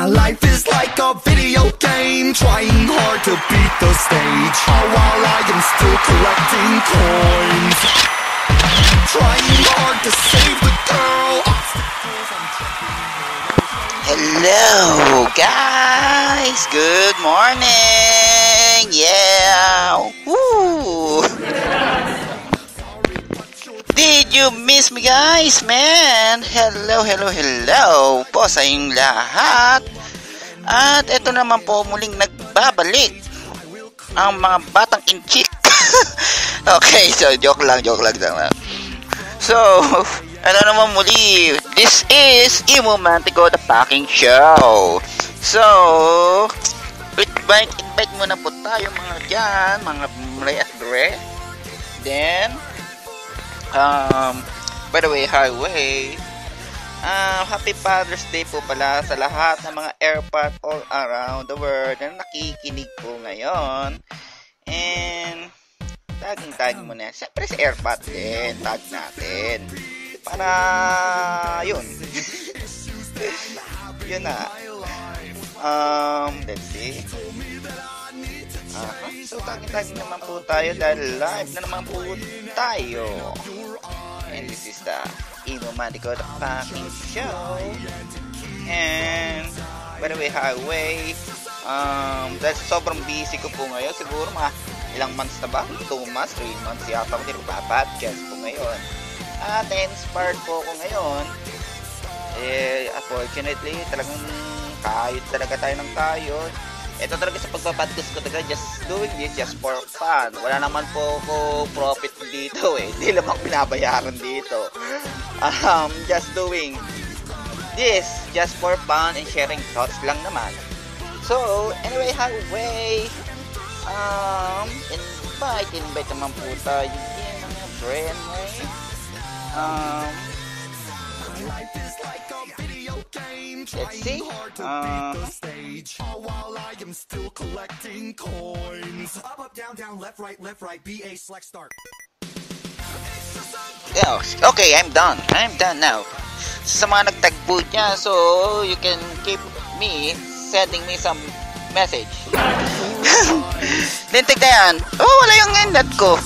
My life is like a video game, trying hard to beat the stage, all while I am still collecting coins. Trying hard to save the girl. Hello guys, good morning. Yeah. Woo. Did you miss me guys, man? Hello po sa inyong lahat. At ito naman po muling nagbabalik ang mga batang inchik. Okay, so joke lang. So, ano naman muli, this is Imomantico the Packing Show. So, invite muna po tayo mga dyan, mga Ray at Dre. Then, by the way, highway, happy Father's Day po pala sa lahat ng mga airpot all around the world na nakikinig po ngayon. And tag mo na. Siyempre sa airpot din, tag natin. Para yun. Yun na. Let's see. So tag naman po tayo dahil live na naman po tayo. And this is the Imomantico the Packing Show. And by the way, highway, dahil sobrang busy ko po ngayon, siguro mga ilang months na ba? 2 months, 3 months yata hindi magpa-podcast po ngayon. At inspired po ako ngayon. Unfortunately, talagang kayod talaga tayo ng kayod. Ito talaga sa pagpa-podcast ko talaga, just doing this just for fun. Wala naman po ako profit dito eh. Hindi lang ako pinabayaran dito. Just doing this just for fun and sharing thoughts lang naman. So, anyway, highway. Invite naman po tayo din mga friend eh. Let's see. Okay, I'm done now. Sa mga nagtagpo niya, so you can keep me sending me some message. Lintik na yan. Wala yung internet ko.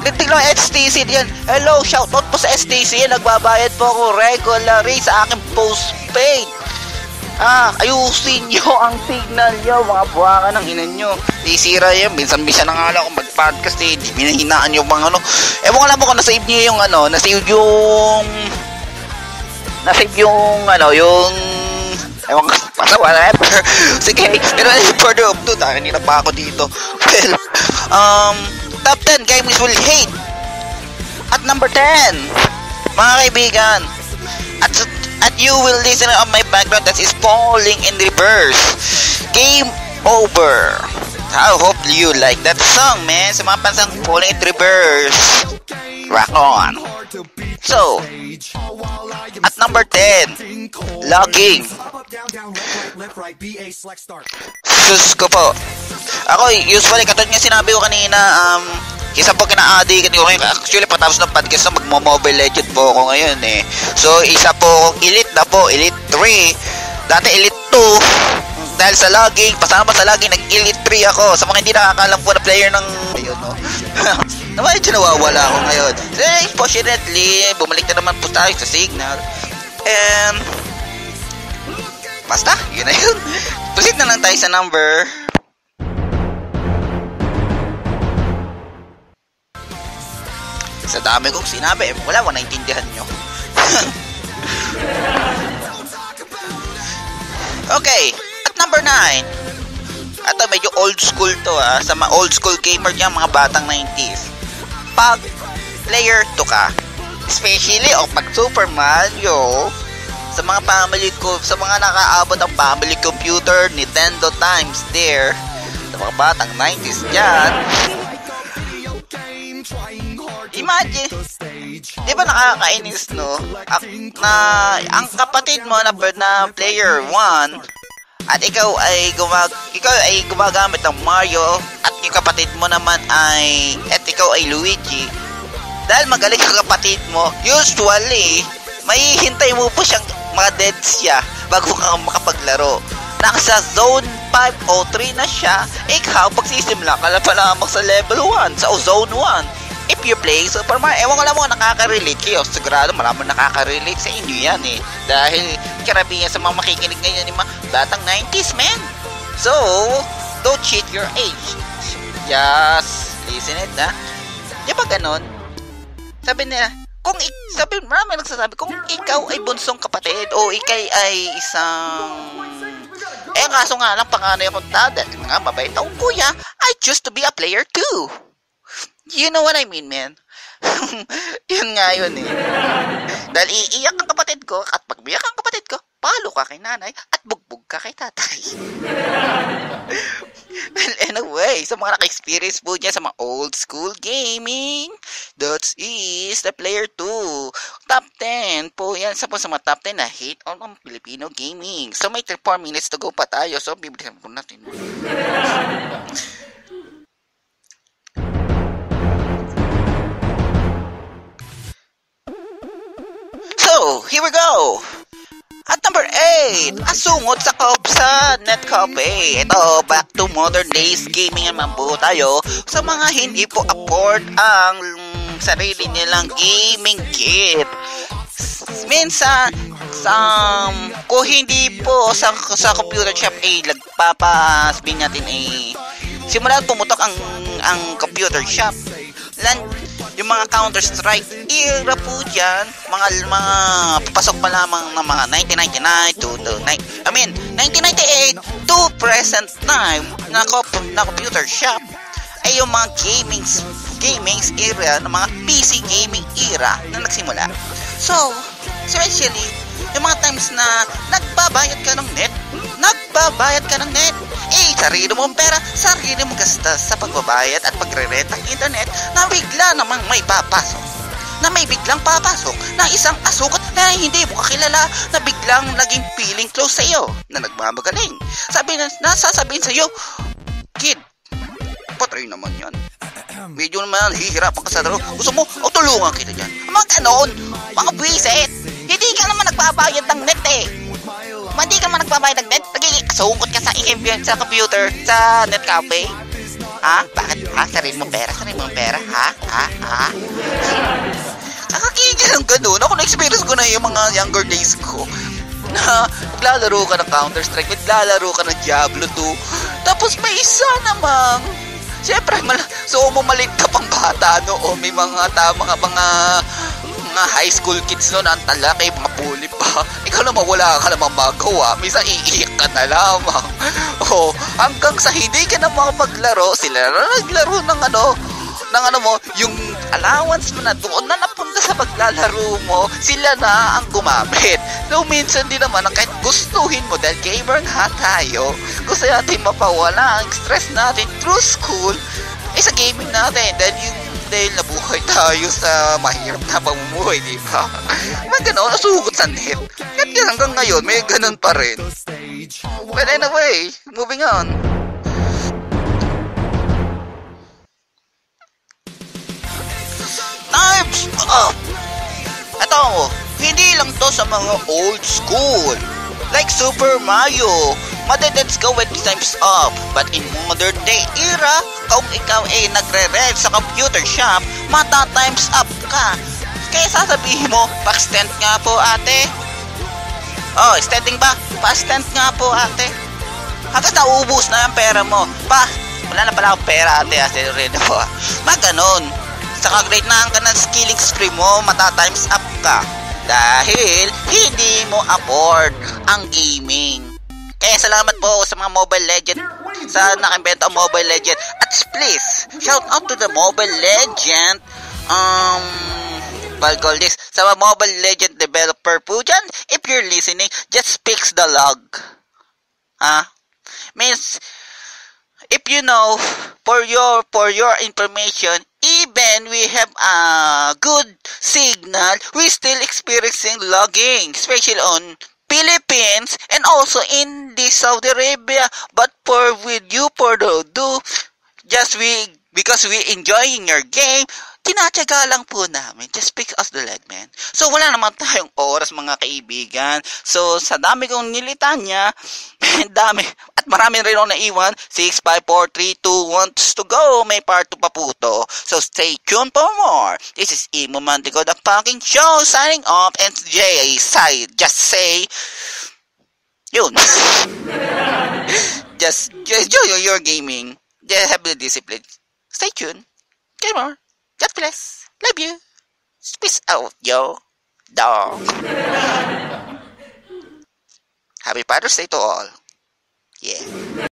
Lintik lang STC yan. Hello, shoutout po sa STC. Nagbabayad po ako regularly sa aking postpaid. Ayusin nyo ang signal nyo, mga buwakan ng inan nyo. Isira yan, minsan-minsan na nga lang ako mag-podcast eh. Di minahinaan yung mga ano. Ewan ko lang po kung nasave nyo yung ano, nasave yung ewan ko, basta whatever. Sige, pero further up to, hindi na pa ako dito. Well, top 10 games will hate. At number 10, mga kaibigan, at you will listen on my background that is falling in reverse. Game over. I hope you like that song, man. Sa mga pansang falling in reverse. Rock on. So, at number 10, logging. Sus ko po. Ako, usually, katulad nga sinabi ko kanina, isa po kina-addict ko ngayon. Actually, patapos ng podcast na magmo-Mobile Legend po ako ngayon eh. So, isa po Elite na po, Elite 3. Dati Elite 2. Dahil sa logging, pasama sa logging, nag-Elite 3 ako. Sa mga hindi nakakalam po na player ng... Ayun, no? Naman, nawawala ako ngayon. So, fortunately, bumalik na naman po tayo sa signal. And... basta, yun na yun. Proceed na lang tayo sa number... Sa dami kong sinabi, wala ko naintindihan nyo. Okay, at number 9. Ito medyo old school to sa mga old school gamer niya, mga batang 90s. Pag player to ka, especially pag Super Mario, sa mga family ko, sa mga nakaabot ang family computer, Nintendo times there, sa mga batang 90s dyan, imagine, di ba nakakainis, no? Ang kapatid mo na player 1 at ikaw ay gumagamit ng Mario at yung kapatid mo naman at ikaw ay Luigi. Dahil magaling yung kapatid mo, usually, mahihintay mo po siyang mga dead siya bago ka makapaglaro. nasa zone 5 o 3 na siya, ikaw pagsisimula ka na pa lamang sa level 1, sa zone 1. If you play Super Mario, ewan ko lang mo, nakaka-relate kayo. Sigurado maraming nakaka-relate sa inyo yan eh. Dahil karamihan sa mga makikinig ngayon yung mga batang 90s, man. So, don't cheat your age. Just listen it, ha? Di ba ganon? Sabi nila, marami nagsasabi, kung ikaw ay bunsong kapatid o ikay ay isang... kaso nga lang, panganay akong dahil nga mabait akong kuya, I choose to be a player too. You know what I mean, man? Yun nga yun eh. Dahil iiyak ang kapatid ko at pag biyak ang kapatid ko, palo ka kay nanay at bugbog ka kay tatay. Well, anyway, sa mga naka-experience po dyan sa mga old school gaming, that is the player 2. Top 10 po yan sa mga top 10 na hate on ang Filipino gaming. So may 4 minutes to go pa tayo. So bibilisan po natin. So, here we go! At number 8, asungot sa Net Cafe. Ito, back to modern days gaming naman po tayo sa mga hindi po afford ang sarili nilang gaming kit. Minsan, kung hindi po sa computer shop sabihin natin simula pumutok ang computer shop. Yung mga Counter-Strike era po dyan, mga papasok pa lamang ng mga 1998 to present time na computer shop ay yung mga gamings era, ng mga PC gaming era na nagsimula. So, especially, yung mga times na nagbabayad ka ng net, sarili mong pera, sarili mong gastos sa pagbabayad at pagre-rent ng internet na bigla namang may biglang papasok na isang asukat na hindi mo kakilala na biglang naging feeling close sa iyo na nagmamagaling. Sasabihin sa iyo, kid, patry naman yan. Medyo naman hihirapan ka sa laro. Gusto mo, tulungan kita dyan. Mga ganon, mga buwisit. Hindi ka naman nagbabayad ng net eh. Hindi ka man nagbabayad ng net, nagiging-sungkot ka sa computer, sa Net Cafe. Ha? Bakit? Ha? Sarili mong pera? Ha? Nakakigil ng ganun. Ako na-experience ko na yung mga younger days ko na maglalaro ka ng Counter-Strike, maglalaro ka ng Diablo 2, tapos may isa namang siyempre, maliit ka pang bata noon, may mga high school kids noon, ang talakay, mga bully pa. Ikaw naman, wala ka namang magawa. Minsan, iiyak ka na lamang. Hanggang sa hindi ka na maglaro, sila na naglaro ng mo, yung allowance mo na doon na napunta sa paglalaro mo, sila na ang gumamit. So, minsan din naman, kahit gustuhin mo, dahil gamer nga tayo, gusto natin mapawala ang stress natin through school, sa gaming natin, dahil nabuhay tayo sa mahirap na pamumuhay, di ba? May gano'n, nasugot sa net. At hanggang ngayon, may gano'n pa rin. Well, anyway, moving on. Times up! Ito, hindi lang to sa mga old school. Like Super Mario, madededs ka when time's up. But in modern day era, kung ikaw ay nagre-rent sa computer shop, mata-times up ka. Kaya sasabihin mo, pa-extend nga po ate. Extending ba? Pa-extend nga po ate. Hanggang naubos na yung pera mo. Wala na pala akong pera ate. Ready po. Maganon. Saka grade na ka ng skilling spree mo, mata-times up ka. Dahil hindi mo afford ang gaming. Kaya salamat po sa mga Mobile Legend, sa nakambenta ang Mobile Legend. At please, shout out to the Mobile Legend, sa Mobile Legend developer po dyan. If you're listening, just fix the log. Means, if you know, for your information, even we have a good signal, we still experiencing logging, especially on Philippines and also in the Saudi Arabia. But because we enjoying your game, tinatyaga lang po namin just because the leg, man. So, wala naman tayong oras, mga kaibigan. So, sa dami kong nilitanya, dami, at marami rin ako naiwan, 6, 5, 4, 3, 2, 1 to go. May part 2 pa po to. So, stay tuned for more. This is Imo Mantico, the fucking show, signing off, and just say, yun. just enjoy your gaming. Just have the discipline. Stay tuned. Okay, more. God bless. Love you. Peace out, yo. Dog. Happy Father's Day to all. Yeah.